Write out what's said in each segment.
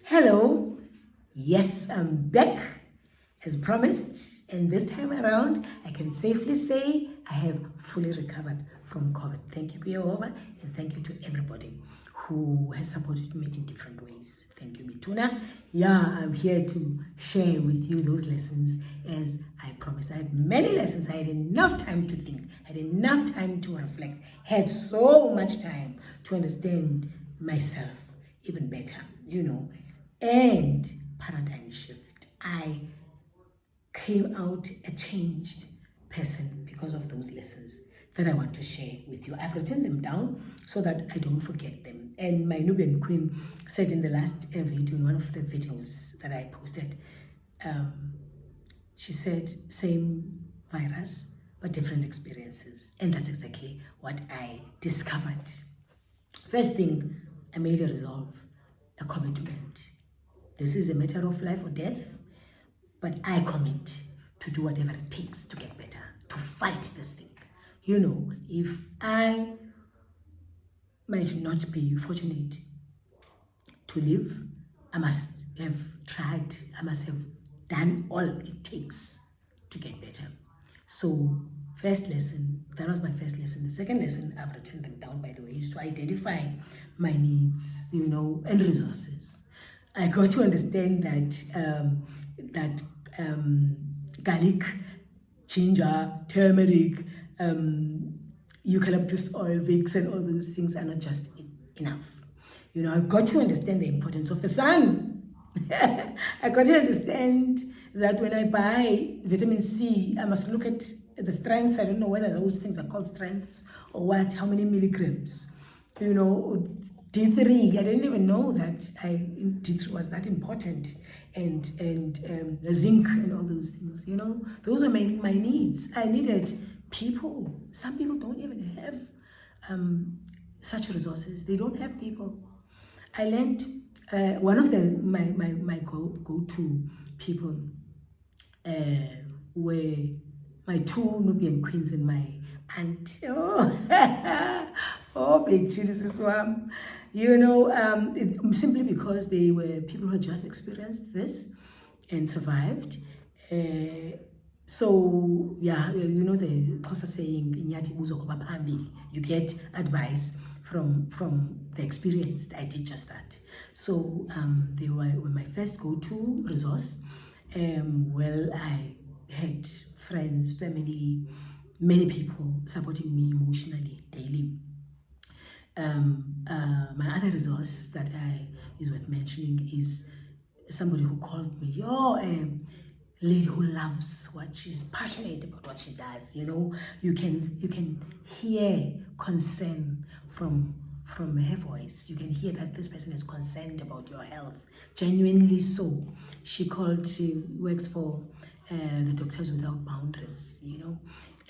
Hello, yes, I'm back as promised, and this time around, I can safely say I have fully recovered from COVID. Thank you, Jehovah, and thank you to everybody who has supported me in different ways. Thank you, Mituna. Yeah, I'm here to share with you those lessons as I promised. I had many lessons. I had enough time to think, had enough time to reflect, had so much time to understand myself even better, and paradigm shift. I came out a changed person because of those lessons that I want to share with you. I've written them down so that I don't forget them. And my Nubian queen said in the last video, in one of the videos that I posted, she said, same virus, but different experiences. And that's exactly what I discovered. First thing, I made a resolve, a commitment. This is a matter of life or death, but I commit to do whatever it takes to get better, to fight this thing. If I might not be fortunate to live, I must have tried, I must have done all it takes to get better. So, first lesson, that was my first lesson. The second lesson, I've written them down, by the way, is to identify my needs, and resources. I got to understand that garlic, ginger, turmeric, eucalyptus oil, Vicks, and all those things are not just enough. I got to understand the importance of the sun. I got to understand that when I buy vitamin C, I must look at the strengths. I don't know whether those things are called strengths or what, how many milligrams. D3, I didn't even know that D3 was that important, and zinc and all those things, those are my needs. I needed people. Some people don't even have such resources. They don't have people. I learned one of my go-to people were my two Nubian queens and my aunt. Betty, this is one. Simply because they were people who had just experienced this and survived. So, yeah, the Xhosa saying, you get advice from the experienced. I did just that. So, they were my first go-to resource. I had friends, family, many people supporting me emotionally daily. My other resource that is worth mentioning is somebody who called me, lady who loves what she's passionate about, what she does. You can hear concern from her voice. You can hear that this person is concerned about your health, genuinely so. She works for the Doctors Without Boundaries,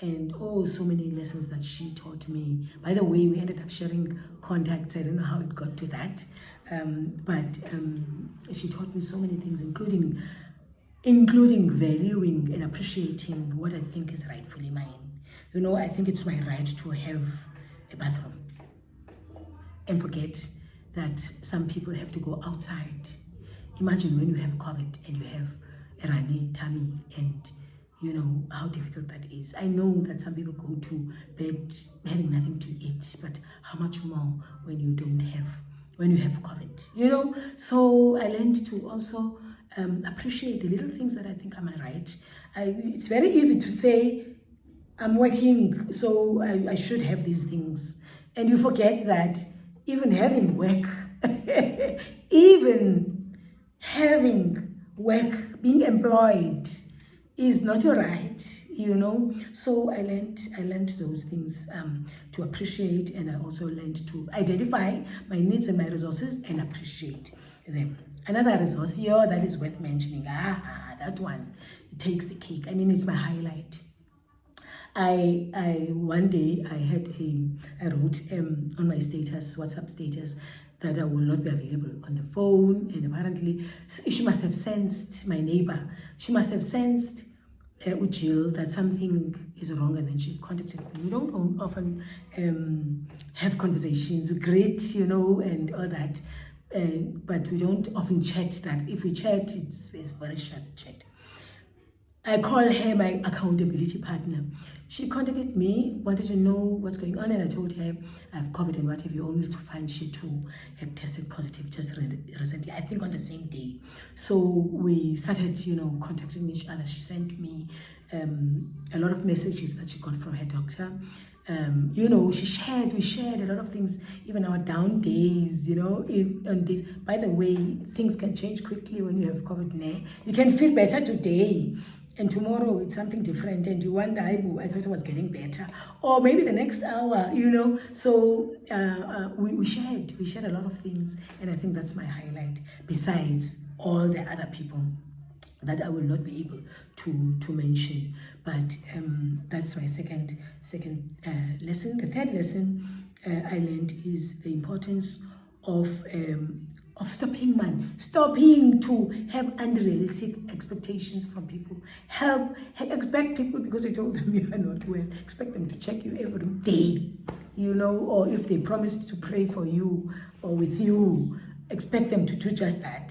and so many lessons that she taught me. By the way, we ended up sharing contacts. I don't know how it got to that, but she taught me so many things, including valuing and appreciating what I think is rightfully mine. I think it's my right to have a bathroom and forget that some people have to go outside. Imagine when you have COVID and you have a runny tummy, and how difficult that is. I know that some people go to bed having nothing to eat, but how much more when you have COVID, So I learned to also appreciate the little things that I think are my right. It's very easy to say, I'm working, so I should have these things. And you forget that even having work, being employed is not your right, So I learned those things to appreciate, and I also learned to identify my needs and my resources and appreciate them. Another resource here that is worth mentioning, that one, it takes the cake. It's my highlight. One day I wrote on my WhatsApp status, that I will not be available on the phone, and apparently she must have sensed, my neighbor, she must have sensed Jill, that something is wrong, and then she contacted me. We don't often have conversations, we greet, and all that, but we don't often chat that. If we chat, it's very short chat. I call her my accountability partner. She contacted me, wanted to know what's going on, and I told her I have COVID and what have you, only to find she too had tested positive just recently, I think on the same day. So we started, contacting each other. She sent me a lot of messages that she got from her doctor. We shared a lot of things, even our down days, on days. By the way, things can change quickly when you have COVID. You can feel better today, and tomorrow it's something different, and you wonder, I thought it was getting better, or maybe the next hour, So we shared a lot of things, and I think that's my highlight. Besides all the other people that I will not be able to mention, but that's my second lesson. The third lesson I learned is the importance of stopping to have unrealistic expectations from people. Expect people, because you told them you are not well, expect them to check you every day, or if they promised to pray for you or with you, expect them to do just that.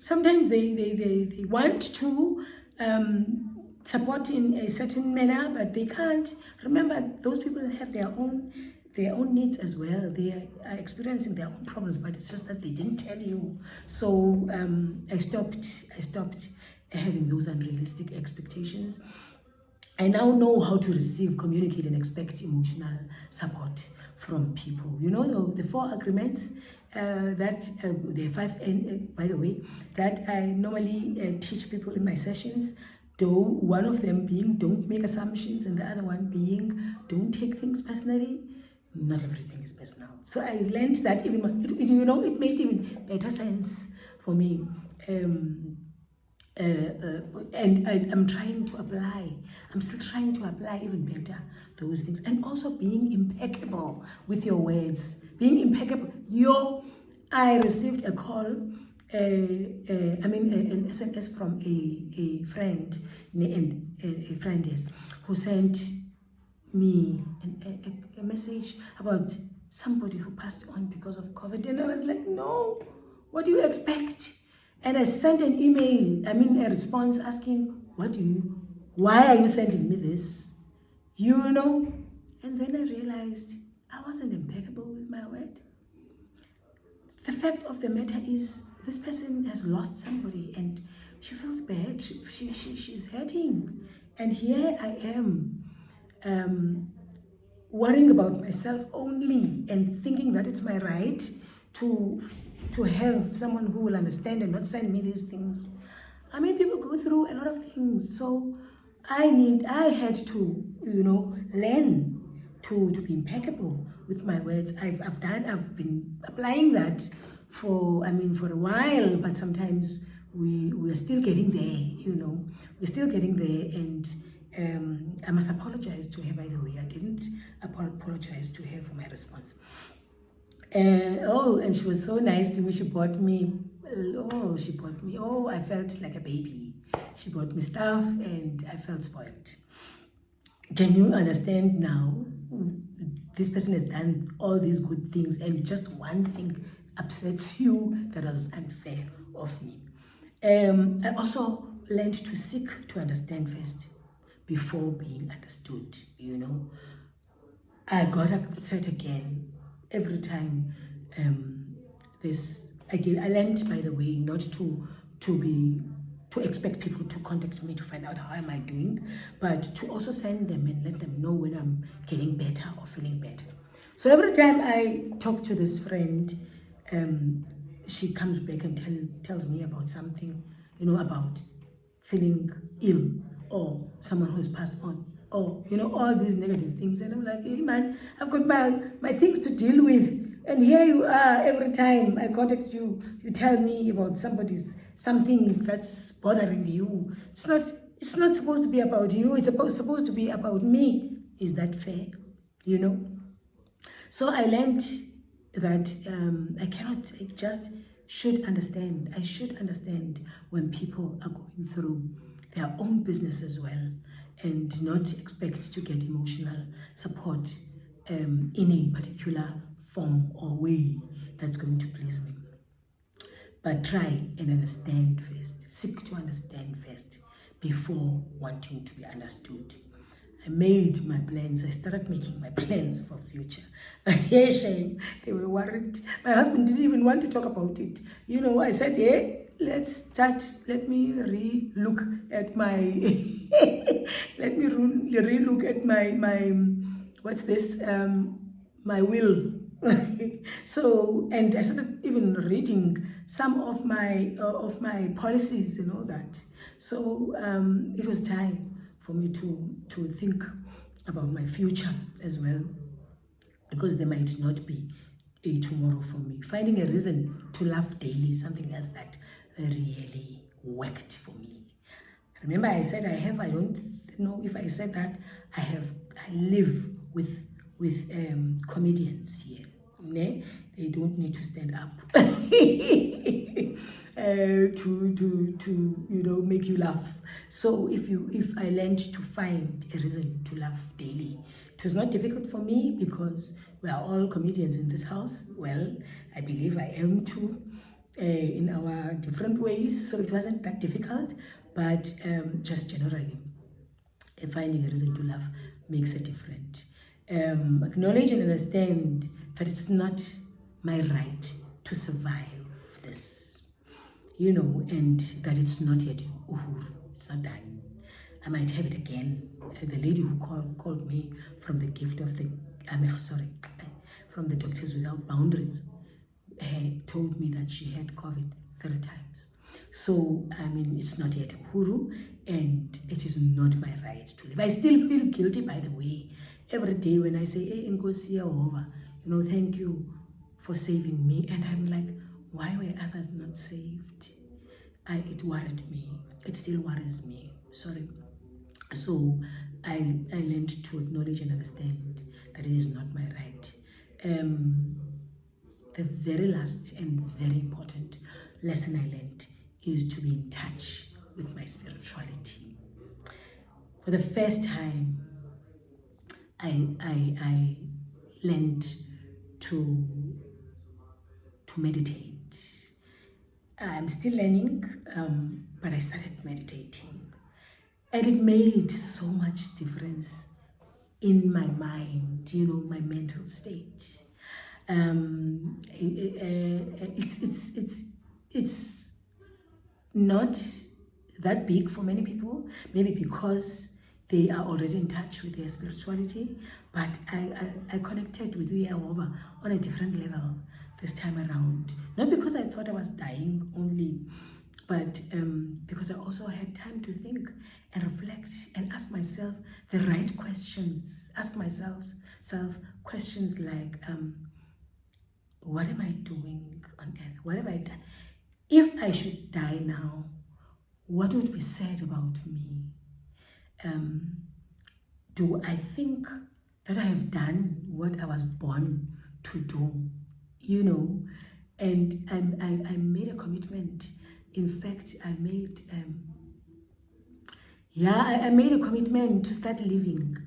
Sometimes they want to support in a certain manner, but they can't. Remember, those people have their own needs as well. They are experiencing their own problems, but it's just that they didn't tell you. So I stopped having those unrealistic expectations. I now know how to receive, communicate, and expect emotional support from people. The 4 agreements the 5, and by the way, that I normally teach people in my sessions. Though one of them being don't make assumptions, and the other one being don't take things personally. Not everything is personal. So I learned that it made even better sense for me. And I'm trying to apply. I'm still trying to apply even better those things. And also being impeccable with your words. Being impeccable. I received a call, an SMS from a friend, yes, who sent me a message about somebody who passed on because of COVID. And I was like, no, what do you expect? And I sent an email, a response asking, why are you sending me this? And then I realized I wasn't impeccable with my word. The fact of the matter is, this person has lost somebody and she feels bad. She's hurting. And here I am, worrying about myself only and thinking that it's my right to have someone who will understand and not send me these things. People go through a lot of things. So I had to, learn to be impeccable with my words. I've been applying that for a while, but sometimes we're still getting there, we're still getting there. And I must apologize to her, by the way. I didn't apologize to her for my response. And she was so nice to me. She bought me, I felt like a baby. She bought me stuff and I felt spoiled. Can you understand now? This person has done all these good things and just one thing upsets you. That was unfair of me. I also learned to seek to understand first before being understood. I got upset again every time I learned, by the way, not to expect people to contact me to find out how am I doing, but to also send them and let them know when I'm getting better or feeling better. So every time I talk to this friend, she comes back and tells me about something, about feeling ill or someone who has passed on, or all these negative things. And I'm like, hey man, I've got my things to deal with. And here you are, every time I contact you, you tell me about something that's bothering you. It's not supposed to be about you. It's supposed to be about me. Is that fair? So I learned that I just should understand. I should understand when people are going through their own business as well, and not expect to get emotional support in a particular form or way that's going to please me. But try and understand first. Seek to understand first before wanting to be understood. I made my plans. I started making my plans for future. Yeah, shame. They were worried. My husband didn't even want to talk about it. I said, hey, let's start. Let me re-look at my, let me re-look at my, what's this? My will. So, and I started even reading some of my policies and all that. So it was time for me to think about my future as well, because there might not be a tomorrow for me. Finding a reason to laugh daily is something else that really worked for me. Remember, I said I don't know if I said that I live with comedians here. Ne? They don't need to stand up to make you laugh. So if I learned to find a reason to laugh daily, it was not difficult for me because we are all comedians in this house. Well, I believe I am too, in our different ways. So it wasn't that difficult, but just generally, finding a reason to laugh makes a difference. Acknowledge and understand that it's not my right to survive this, and that it's not yet uhuru. It's not done. I might have it again. The lady who called me from the gift of the, from the Doctors Without Boundaries, told me that she had COVID 3 times. So, it's not yet uhuru, and it is not my right to live. I still feel guilty, by the way, every day when I say, hey, Nkosi Yehova, thank you for saving me. And I'm like, why were others not saved? It worried me. It still worries me. Sorry. So I learned to acknowledge and understand that it is not my right. The very last and very important lesson I learned is to be in touch with my spirituality. For the first time, I learned to meditate. I'm still learning, but I started meditating. And it made so much difference in my mind, my mental state. It's not that big for many people, maybe because they are already in touch with their spirituality, but I connected with Yehovah on a different level this time around. Not because I thought I was dying only, but because I also had time to think and reflect and ask myself the right questions. Ask myself questions like, what am I doing on earth? What have I done? If I should die now, what would be said about me? Do I think that I have done what I was born to do? And I made a commitment. In fact, I made I made a commitment to start living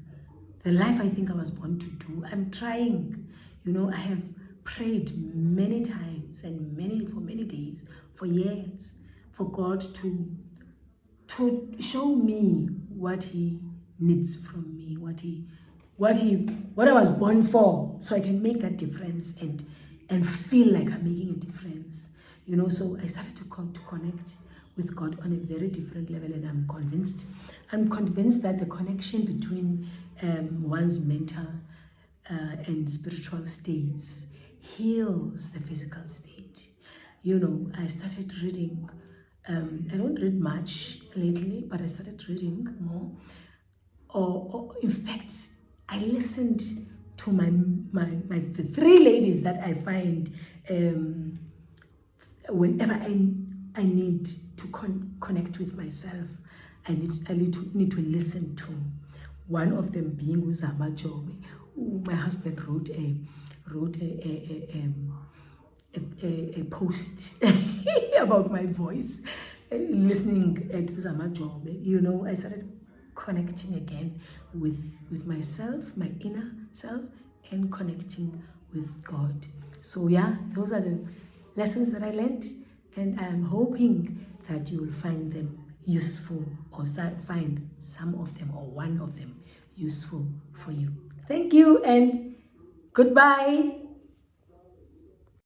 the life I think I was born to do. I'm trying. I have prayed many times and for many days, for years, for God to show me what He needs from me, what I was born for, so I can make that difference and feel like I'm making a difference. So I started to connect with God on a very different level, and I'm convinced that the connection between one's mental and spiritual states heals the physical state. I started reading. I don't read much lately, but I started reading more. Or in fact, I listened to the 3 ladies that I find whenever I need to connect with myself. I need to listen to. One of them being Uzama Jobe. My husband wrote a post about my voice, listening at Uzama Jobe. I started connecting again with myself, my inner self, and connecting with God. So those are the lessons that I learned, And I'm hoping that you will find them useful, or find some of them or one of them useful for you. Thank you and goodbye.